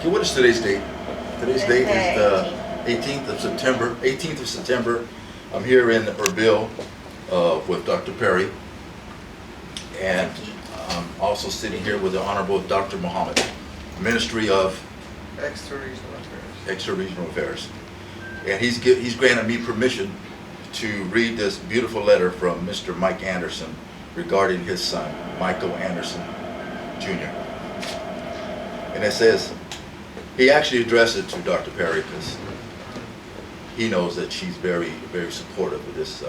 Okay, what is today's date? Today's date is the 18th of September. 18th of September. I'm here in Irbil with Dr.Pary, and I'm also sitting here with the Honorable Dr. Mohammed, Ministry of Extra-Regional Affairs. And he's granted me permission to read this beautiful letter from Mr. Mike Anderson regarding his son, Michael Anderson, Jr. And it says, he actually addressed it to Dr. Pary because he knows that she's very, very supportive of this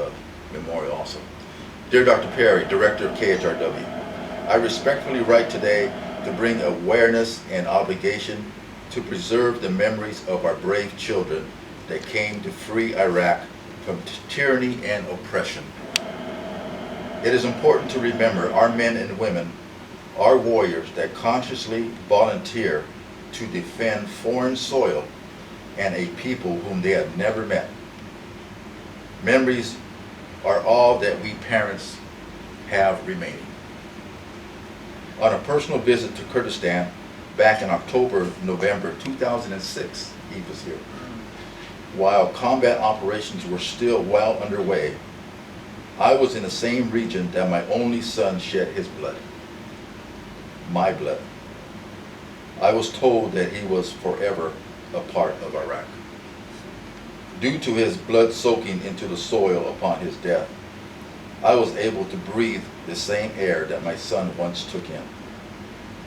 memorial also. Dear Dr. Pary, Director of KRG, I respectfully write today to bring awareness and obligation to preserve the memories of our brave children that came to free Iraq from tyranny and oppression. It is important to remember our men and women, our warriors that consciously volunteer to defend foreign soil and a people whom they have never met. Memories are all that we parents have remaining. On a personal visit to Kurdistan back in November 2006, he was here. While combat operations were still well underway, I was in the same region that my only son shed his blood, my blood. I was told that he was forever a part of Iraq. Due to his blood soaking into the soil upon his death, I was able to breathe the same air that my son once took in.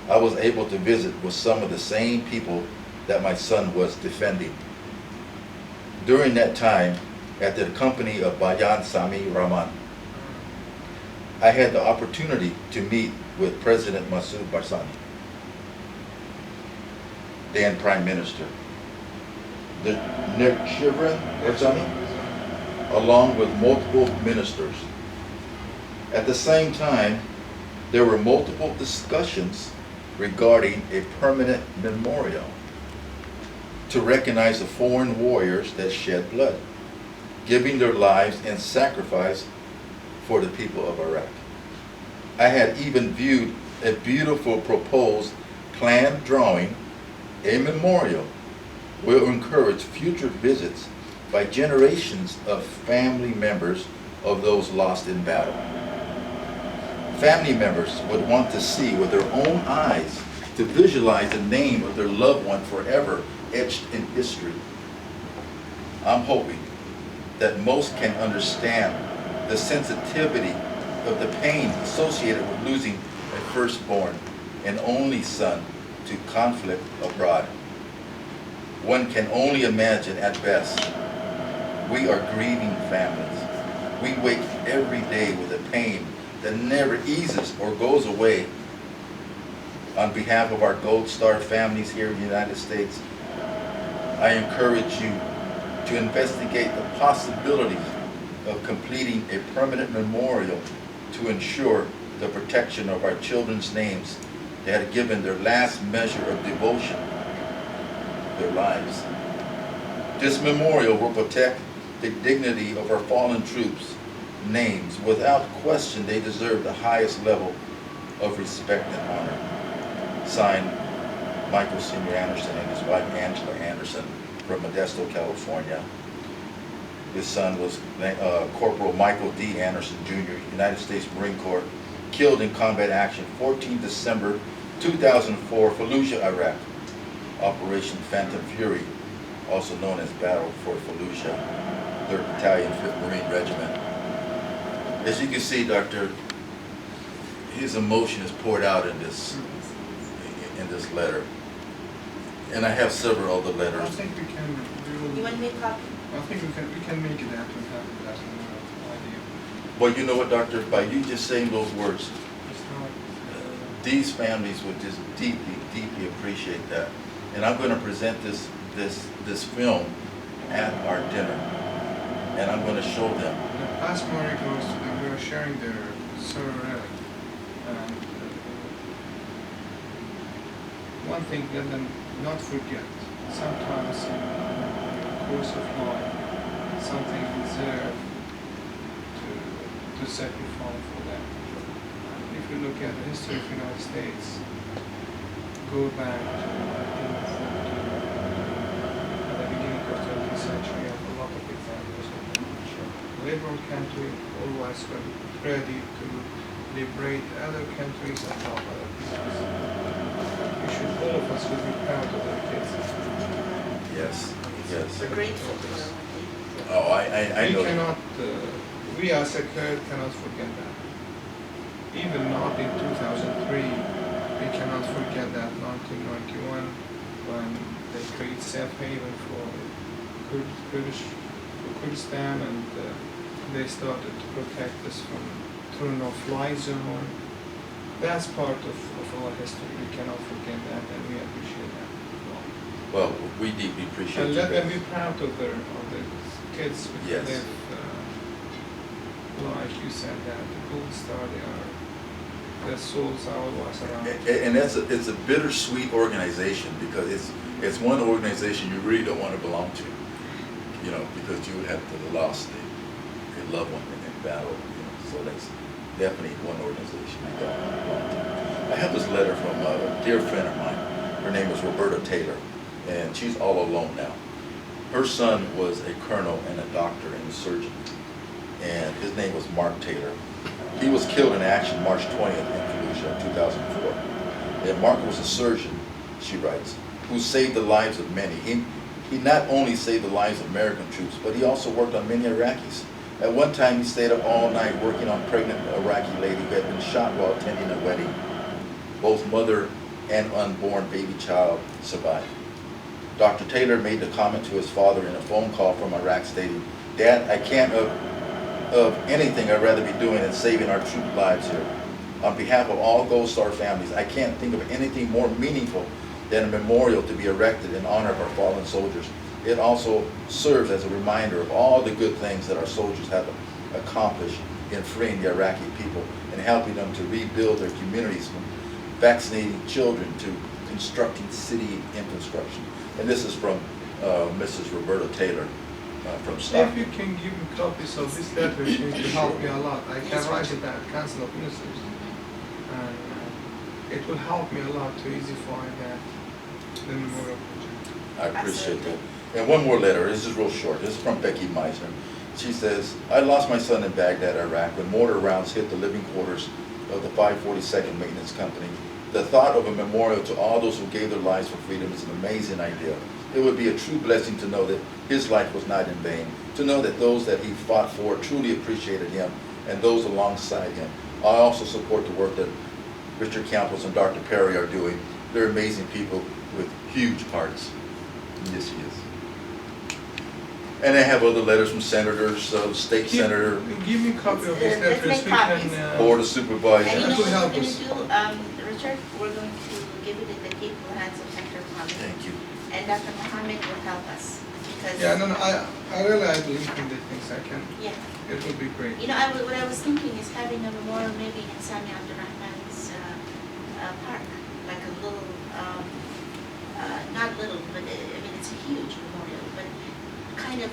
I was able to visit with some of the same people that my son was defending. During that time, at the company of Bayan Sami Rahman, I had the opportunity to meet with President Masoud Barzani, then Prime Minister, the Shivran Barzani, along with multiple ministers. At the same time, there were multiple discussions regarding a permanent memorial to recognize the foreign warriors that shed blood, giving their lives in sacrifice for the people of Iraq. I had even viewed a beautiful proposed planned drawing. A memorial will encourage future visits by generations of family members of those lost in battle. Family members would want to see with their own eyes to visualize the name of their loved one forever etched in history. I'm hoping that most can understand the sensitivity of the pain associated with losing a firstborn and only son to conflict abroad. One can only imagine at best. We are grieving families. We wake every day with a pain that never eases or goes away. On behalf of our Gold Star families here in the United States, I encourage you to investigate the possibilities of completing a permanent memorial to ensure the protection of our children's names that had given their last measure of devotion, their lives. This memorial will protect the dignity of our fallen troops' names. Without question, they deserve the highest level of respect and honor. Signed, Michael Sr. Anderson and his wife Angela Anderson from Modesto, California. His son was Corporal Michael D. Anderson, Jr., United States Marine Corps, killed in combat action 14 December 2004, Fallujah, Iraq. Operation Phantom Fury, also known as Battle for Fallujah, 3rd Battalion, 5th Marine Regiment. As you can see, Doctor, his emotion is poured out in this letter. And I have several other letters. I think we can. You want to make a copy? I think we can make it happen. That's an idea. Well, you know what, Doctor? By you just saying those words, these families would just deeply, deeply appreciate that. And I'm going to present this film at our dinner, and I'm going to show them. The past memory goes to them. We are sharing their silver relic. And one thing, let them not forget. Sometimes in the course of life, something deserves to sacrifice for them. And if you look at the history of the United States, go back to our country always were ready to liberate other countries and help other peoples. We should, all of us should be proud of our kids. Yes, yes. We're grateful for them. Oh, I We know. cannot, we as a Kurd cannot forget that. Even not in 2003, we cannot forget that 1991 when they created safe haven for Kurdistan and they started to protect us from through no-fly zone. That's part of our history. We cannot forget that and we appreciate that. Well, we deeply appreciate And you let them guys. be proud of their kids because Yes. they've, like you said, that the Gold Star, their souls are always around. And it's a bittersweet organization because it's one organization you really don't want to belong to, you know, because you would have to lost a loved one in battle, you know. So that's definitely one organization you don't want to belong to. I have this letter from a dear friend of mine. Her name is Roberta Taylor, and she's all alone now. Her son was a colonel and a doctor and a surgeon, and his name was Mark Taylor. He was killed in action March 20th in Fallujah, 2004. And Mark was a surgeon, she writes, who saved the lives of many. He not only saved the lives of American troops, but he also worked on many Iraqis. At one time, he stayed up all night working on a pregnant Iraqi lady who had been shot while attending a wedding. Both mother and unborn baby child survived. Dr. Taylor made the comment to his father in a phone call from Iraq stating, "Dad, I can't of anything I'd rather be doing than saving our troop lives here. On behalf of all Gold Star families, I can't think of anything more meaningful than a memorial to be erected in honor of our fallen soldiers. It also serves as a reminder of all the good things that our soldiers have accomplished in freeing the Iraqi people and helping them to rebuild their communities, from vaccinating children to constructing city infrastructure." And this is from Mrs. Roberta Taylor from If Stockton. you can give me copies of this letter, it will help me a lot. I can write it at Council of Ministers. And it will help me a lot to easify that, the memorial project. I appreciate that. And one more letter, this is real short. This is from Becky Meisner. She says, "I lost my son in Baghdad, Iraq, when mortar rounds hit the living quarters of the 542nd Maintenance Company. The thought of a memorial to all those who gave their lives for freedom is an amazing idea. It would be a true blessing to know that his life was not in vain, to know that those that he fought for truly appreciated him and those alongside him. I also support the work that Richard Campos and Dr.Pary are doing. They're amazing people with huge hearts." Yes, he is. And I have other letters from senators, state senator, Give me a copy of this Let's letter make so we can. copies. board of And you supervisors. know That what will we're help going us. to do, Richard? We're going to give it in the capable hands of Dr. Mohammed. Thank you. And Dr. Mohammed will help us because. Yeah, no, I really believe in the things I can. Yeah. It would be great. You know, what I was thinking is having a memorial maybe in Sami Abdurrahman's park, like a little, not little, but I mean, it's a huge memorial, but kind of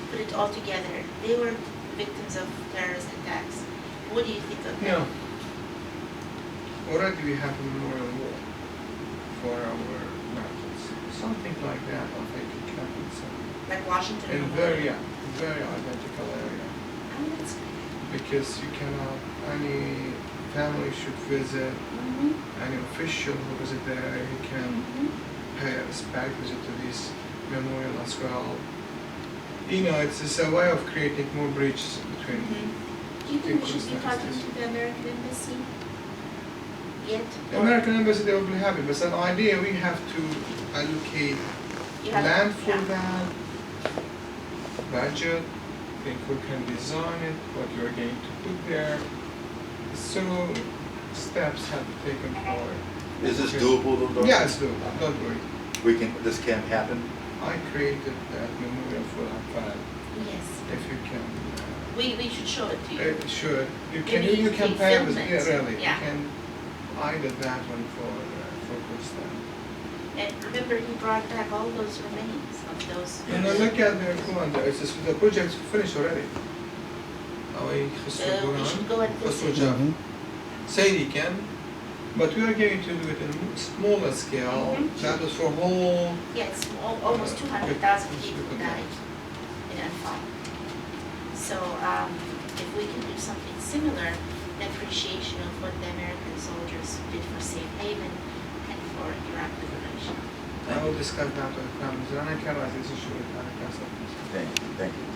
put it all together. They were victims of terrorist attacks. What do you think of that? No. Already we have a memorial wall for our martyrs. Something like that, I think it can be something. Like Washington In Memorial? very identical area. Oh, that's great. Because you cannot, any family should visit, Mm-hmm. any official who visit there, he can pay a respect visit to this memorial as well. You know, it's just a way of creating more bridges between. Do you think we should be talking to the American Embassy yet? The Or American Embassy, they will be happy, but it's an idea we have to allocate you have- land for yeah. that, budget, think who can design it, what you're going to put there. So steps have to be taken forward. Is this doable though, Doctor? Yeah, it's doable, don't worry. This can happen? I created that memorial for Afad, Yes. if you can. We should show it to you. Sure, you can, Maybe you can pay film us, it. yeah, really, Yeah. you can either that one for Kurdistan. And remember, he brought back all those remains of those. And now look at the commander, it's just, the project's finished already. We should go and visit. Say he can, but we are going to do it in a smaller scale. Mhm. That was for whole. Yes, almost 200,000 people died in Anfal. So if we can do something similar, in appreciation of what the American soldiers did for safe haven and for Iraq liberation. I will discuss that with Prime Minister, and I can raise this issue with Prime Minister. Thank you.